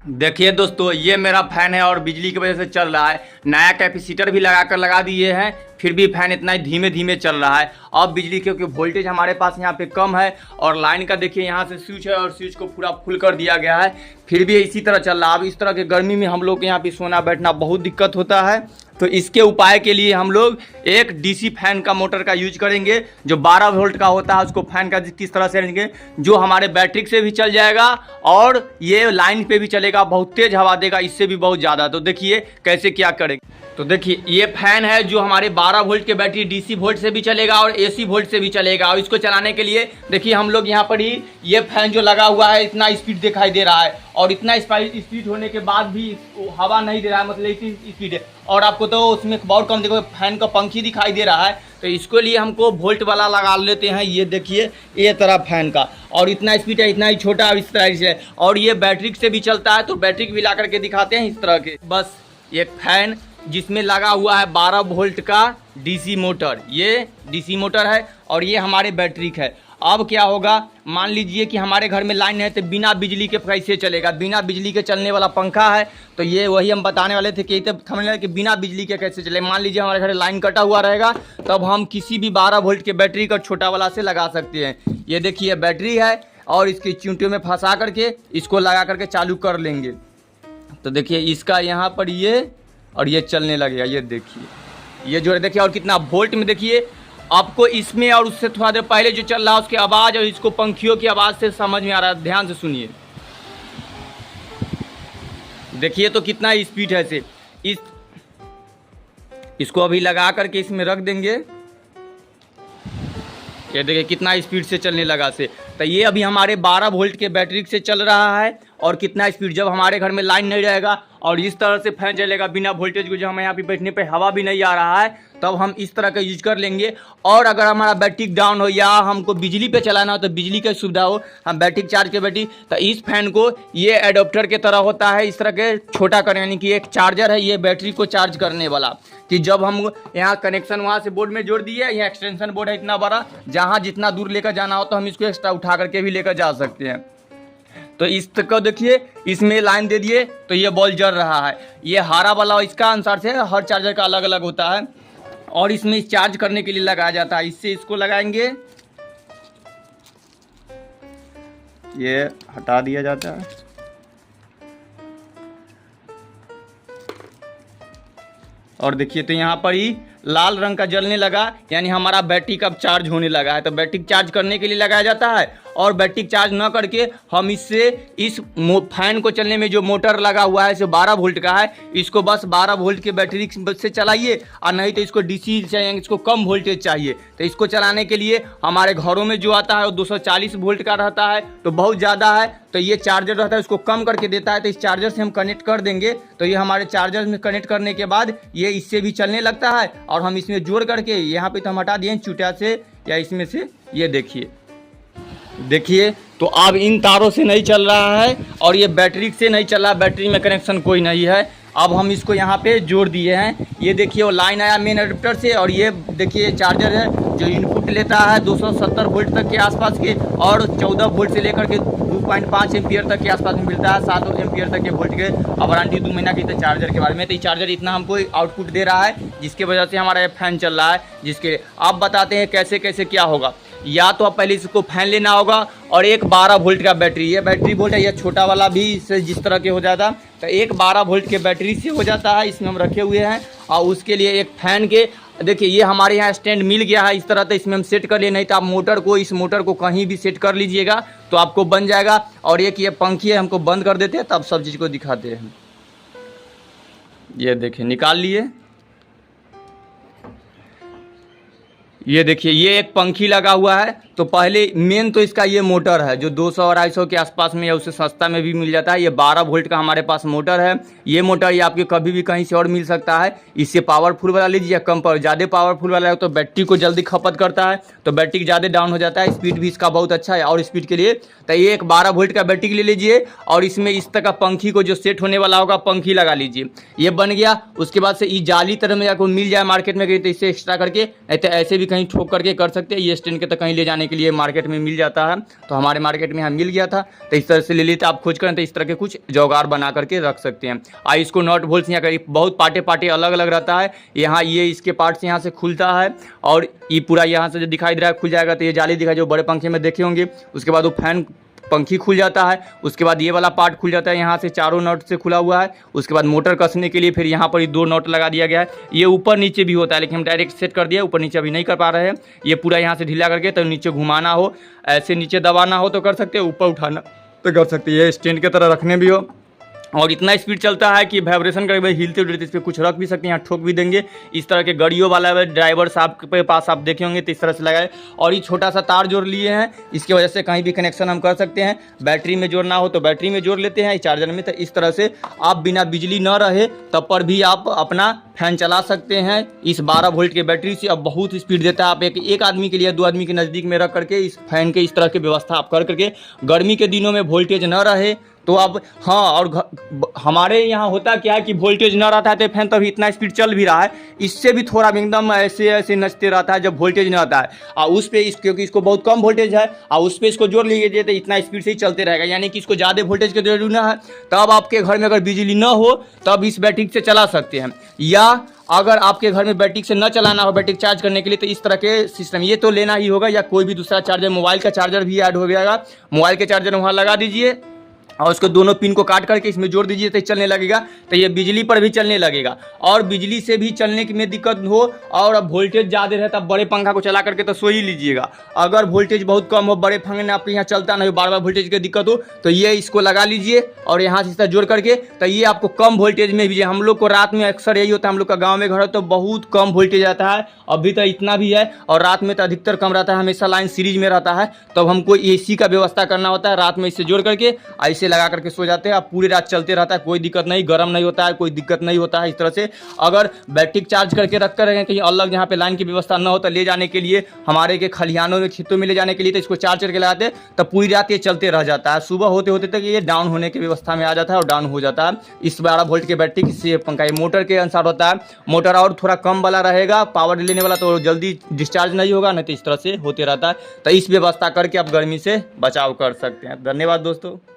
देखिए दोस्तों, ये मेरा फैन है और बिजली की वजह से चल रहा है। नया कैपेसिटर भी लगा दिए हैं, फिर भी फैन इतना ही धीमे धीमे चल रहा है। अब बिजली क्योंकि वोल्टेज हमारे पास यहाँ पे कम है और लाइन का देखिए यहाँ से स्विच है और स्विच को पूरा फुल कर दिया गया है, फिर भी इसी तरह चल रहा है। अब इस तरह के गर्मी में हम लोग के यहाँ पे सोना बैठना बहुत दिक्कत होता है, तो इसके उपाय के लिए हम लोग एक डीसी फैन का मोटर का यूज करेंगे जो 12 वोल्ट का होता है। उसको फैन का किस तरह से रहेंगे, जो हमारे बैटरी से भी चल जाएगा और ये लाइन पे भी चलेगा, बहुत तेज हवा देगा, इससे भी बहुत ज़्यादा। तो देखिए कैसे क्या करेंगे। तो देखिए ये फैन है जो हमारे 12 वोल्ट के बैटरी डीसी वोल्ट से भी चलेगा और एसी वोल्ट से भी चलेगा। और इसको चलाने के लिए देखिए हम लोग यहाँ पर ही ये फैन जो लगा हुआ है इतना स्पीड दिखाई दे रहा है और इतना स्पीड होने के बाद भी हवा नहीं दे रहा है, मतलब इतनी स्पीड है। और आपको तो उसमें बहुत कम देखो फैन का पंखी दिखाई दे रहा है, तो इसके लिए हमको वोल्ट वाला लगा लेते हैं। ये देखिए ये तरह फैन का, और इतना स्पीड है, इतना ही छोटा और इस तरह से, और ये बैटरी से भी चलता है। तो बैटरी भी ला करके दिखाते हैं इस तरह के। बस ये फैन जिसमें लगा हुआ है 12 वोल्ट का डीसी मोटर, ये डीसी मोटर है और ये हमारे बैटरी है। अब क्या होगा, मान लीजिए कि हमारे घर में लाइन है तो बिना बिजली के कैसे चलेगा। बिना बिजली के चलने वाला पंखा है, तो ये वही हम बताने वाले थे कि समझ लें कि बिना बिजली के कैसे चले। मान लीजिए हमारे घर लाइन कटा हुआ रहेगा, तब हम किसी भी 12 वोल्ट के बैटरी का छोटा वाला से लगा सकते हैं। ये देखिए बैटरी है और इसकी चूंटियों में फंसा करके इसको लगा करके चालू कर लेंगे। तो देखिए इसका यहाँ पर ये और ये चलने लगेगा। ये देखिए ये जो देखिए और कितना वोल्ट में देखिए आपको इसमें, और उससे थोड़ा देर पहले जो चल रहा है उसकी आवाज़ और इसको पंखियों की आवाज़ से समझ में आ रहा है। ध्यान से सुनिए, देखिए तो कितना स्पीड है से। इसको अभी लगा करके इसमें रख देंगे। ये देखिए कितना स्पीड से चलने लगा से। तो ये अभी हमारे 12 वोल्ट के बैटरी से चल रहा है और कितना स्पीड, जब हमारे घर में लाइन नहीं रहेगा और इस तरह से फैन चलेगा बिना वोल्टेज को, जो हमें यहाँ पे बैठने पे हवा भी नहीं आ रहा है, तब हम इस तरह का यूज कर लेंगे। और अगर हमारा बैटरी डाउन हो या हमको बिजली पे चलाना हो, तो बिजली की सुविधा हो, हम बैटरी चार्ज के बैटरी, तो इस फैन को ये एडोप्टर के तरह होता है, इस तरह के छोटा कर, यानी कि एक चार्जर है ये बैटरी को चार्ज करने वाला, कि जब हम यहाँ कनेक्शन वहाँ से बोर्ड में जोड़ दिए, यहाँ एक्सटेंशन बोर्ड है इतना बड़ा, जहाँ जितना दूर लेकर जाना हो तो हम इसको एक्स्ट्रा उठा करके भी लेकर जा सकते हैं। तो इस तक को देखिए, इसमें लाइन दे दिए तो ये बॉल जल रहा है। ये हरा वाला इसका अनुसार से हर चार्जर का अलग अलग होता है और इसमें चार्ज करने के लिए लगाया जाता है। इससे इसको लगाएंगे, ये हटा दिया जाता है। और देखिए तो यहाँ पर ही लाल रंग का जलने लगा, यानी हमारा बैटरी कब चार्ज होने लगा है। तो बैटरी चार्ज करने के लिए लगाया जाता है। और बैटरी चार्ज न करके हम इससे इस फैन को चलने में जो मोटर लगा हुआ है जो 12 वोल्ट का है, इसको बस 12 वोल्ट के बैटरी से चलाइए, और नहीं तो इसको डीसी चाहिए, इसको कम वोल्टेज चाहिए। तो इसको चलाने के लिए हमारे घरों में जो आता है वो 240 वोल्ट का रहता है, तो बहुत ज़्यादा है। तो ये चार्जर रहता है उसको कम करके देता है। तो इस चार्जर से हम कनेक्ट कर देंगे, तो ये हमारे चार्जर में कनेक्ट करने के बाद ये इससे भी चलने लगता है। और हम इसमें जोड़ करके यहाँ पे तो हम हटा दिए चूटिया से या इसमें से, ये देखिए तो अब इन तारों से नहीं चल रहा है और ये बैटरी से नहीं चल रहा, बैटरी में कनेक्शन कोई नहीं है। अब हम इसको यहाँ पे जोड़ दिए हैं। ये देखिए वो लाइन आया मेन एडाप्टर से, और ये देखिए चार्जर है जो इनपुट लेता है 270 वोल्ट तक के आसपास के, और 14 वोल्ट से लेकर के 2.5 एम्पियर तक के आसपास में मिलता है, 7 एम्पियर तक के वोल्ट के। अब वारंटी 2 महीना की तो चार्जर के बारे में, तो ये चार्जर इतना हमको आउटपुट दे रहा है जिसके वजह से हमारा ये फैन चल रहा है। जिसके आप बताते हैं कैसे कैसे क्या होगा। या तो आप पहले इसको फैन लेना होगा और एक 12 वोल्ट का बैटरी, ये बैटरी वोल्ट है, ये छोटा वाला भी इससे जिस तरह के हो जाता, तो एक 12 वोल्ट के बैटरी से हो जाता है, इसमें हम रखे हुए हैं। और उसके लिए एक फैन के देखिए ये हमारे यहाँ स्टैंड मिल गया है इस तरह, तो इसमें हम सेट कर लिए, नहीं तो आप इस मोटर को कहीं भी सेट कर लीजिएगा तो आपको बन जाएगा। और एक ये पंखी है, हमको बंद कर देते हैं तब सब चीज़ को दिखाते हैं। ये देखिए निकाल लिए, ये देखिए ये एक पंखी लगा हुआ है। तो पहले मेन तो इसका ये मोटर है जो 200-250 के आसपास में या उससे सस्ता में भी मिल जाता है। ये 12 वोल्ट का हमारे पास मोटर है। ये मोटर ये आपके कभी भी कहीं से और मिल सकता है। इससे पावरफुल वाला लीजिए या कम पावर, ज़्यादा पावरफुल वाला है तो बैटरी को जल्दी खपत करता है, तो बैटरी ज़्यादा डाउन हो जाता है। स्पीड भी इसका बहुत अच्छा है और स्पीड के लिए। तो ये एक 12 वोल्ट का बैटरी ले लीजिए और इसमें इस तरह का पंखी को जो सेट होने वाला होगा पंखी लगा लीजिए। ये बन गया। उसके बाद से ये जाली तरह में आपको मिल जाए मार्केट में कहीं, तो इससे एक्स्ट्रा करके, नहीं तो ऐसे भी कहीं ठोक करके कर सकते हैं। ये स्टैंड के तो कहीं ले जाने के लिए मार्केट में मिल जाता है, तो हमारे मार्केट में यहाँ मिल गया था, तो इस तरह से ले लेते। आप खोज करें तो इस तरह के कुछ जुगाड़ बना करके रख सकते हैं। इसको नट बोल्ट यहाँ करीब बहुत पार्टे पार्टे अलग अलग रहता है। यहाँ ये इसके पार्ट्स यहाँ से खुलता है और ये पूरा यहाँ से जो दिखाई दे रहा है खुल जाएगा। तो ये जाली दिखाई जो बड़े पंखे में देखे होंगे, उसके बाद वो फैन पंखी खुल जाता है। उसके बाद ये वाला पार्ट खुल जाता है, यहाँ से चारों नट से खुला हुआ है। उसके बाद मोटर कसने के लिए फिर यहाँ पर 2 नट लगा दिया गया है। ये ऊपर नीचे भी होता है, लेकिन हम डायरेक्ट सेट कर दिया, ऊपर नीचे अभी नहीं कर पा रहे हैं। ये पूरा यहाँ से ढीला करके तो नीचे घुमाना हो, ऐसे नीचे दबाना हो तो कर सकते हैं, ऊपर उठाना तो कर सकते हैं। ये स्टैंड की तरह रखने भी हो और इतना स्पीड चलता है कि वाइब्रेशन करके हिलते उलते इस पर कुछ रख भी सकते हैं, यहाँ ठोक भी देंगे। इस तरह के गाड़ियों वाला ड्राइवर साहब के पास आप देखे होंगे तो इस तरह से लगाए। और ये छोटा सा तार जोड़ लिए हैं, इसकी वजह से कहीं भी कनेक्शन हम कर सकते हैं। बैटरी में जोड़ना हो तो बैटरी में जोड़ लेते हैं, चार्जर में। तो इस तरह से आप बिना बिजली न रहे तब पर भी आप अपना फैन चला सकते हैं इस 12 वोल्ट के बैटरी से। अब बहुत स्पीड देता है। आप एक आदमी के लिए 2 आदमी के नज़दीक में रख करके इस फैन के इस तरह की व्यवस्था आप कर करके, गर्मी के दिनों में वोल्टेज न रहे तो अब हाँ। और हमारे यहाँ होता क्या है कि वोल्टेज न रहता है तो फैन तभी इतना स्पीड चल भी रहा है, इससे भी थोड़ा एकदम ऐसे ऐसे नचते रहता है जब वोल्टेज न रहता है। और उस पर क्योंकि इसको बहुत कम वोल्टेज है और उस पर इसको जोड़ लीजिए तो इतना स्पीड से ही चलते रहेगा। यानी कि इसको ज़्यादा वोल्टेज की जरूरत न है, तब आपके घर में अगर बिजली न हो तब इस बैटरी से चला सकते हैं। या अगर आपके घर में बैटरी से न चलाना हो, बैटरी चार्ज करने के लिए, तो इस तरह के सिस्टम ये तो लेना ही होगा, या कोई भी दूसरा चार्जर, मोबाइल का चार्जर भी ऐड हो जाएगा। मोबाइल के चार्जर वहाँ लगा दीजिए और उसको दोनों पिन को काट करके इसमें जोड़ दीजिए तो चलने लगेगा। तो ये बिजली पर भी चलने लगेगा। और बिजली से भी चलने की में दिक्कत हो और अब वोल्टेज ज़्यादा रहे तब बड़े पंखा को चला करके तो सो ही लीजिएगा। अगर वोल्टेज बहुत कम हो, बड़े पंखे में आपके यहाँ चलता नहीं हो, बार बार वोल्टेज की दिक्कत हो, तो ये इसको लगा लीजिए और यहाँ से इस तरह जोड़ करके तो ये आपको कम वोल्टेज में भी। हम लोग को रात में अक्सर यही होता है, हम लोग का गाँव में घर है तो बहुत कम वोल्टेज आता है, अभी तो इतना भी है। और रात में तो अधिकतर कम रहता है, हमेशा लाइन सीरीज में रहता है, तब हमको AC का व्यवस्था करना होता है। रात में इससे जोड़ करके ऐसे लगा करके सो जाते हैं। अब पूरी रात चलते रहता है, कोई दिक्कत नहीं, गर्म नहीं होता है, कोई दिक्कत नहीं होता है। इस तरह से अगर बैटरी चार्ज करके रख कर कहीं अलग जहाँ पे लाइन की व्यवस्था न हो तो ले जाने के लिए, हमारे के खलिहानों में खेतों में ले जाने के लिए, तो इसको चार्ज करके लगाते तो पूरी रात ये चलते रह जाता है। सुबह होते होते तक ये डाउन होने की व्यवस्था में आ जाता है और डाउन हो जाता है। इस 12 वोल्ट के बैटरी से पंखा ये मोटर के अनुसार होता है। मोटर और थोड़ा कम वाला रहेगा, पावर लेने वाला, तो जल्दी डिस्चार्ज नहीं होगा, नहीं तो इस तरह से होते रहता है। तो इस व्यवस्था करके आप गर्मी से बचाव कर सकते हैं। धन्यवाद दोस्तों।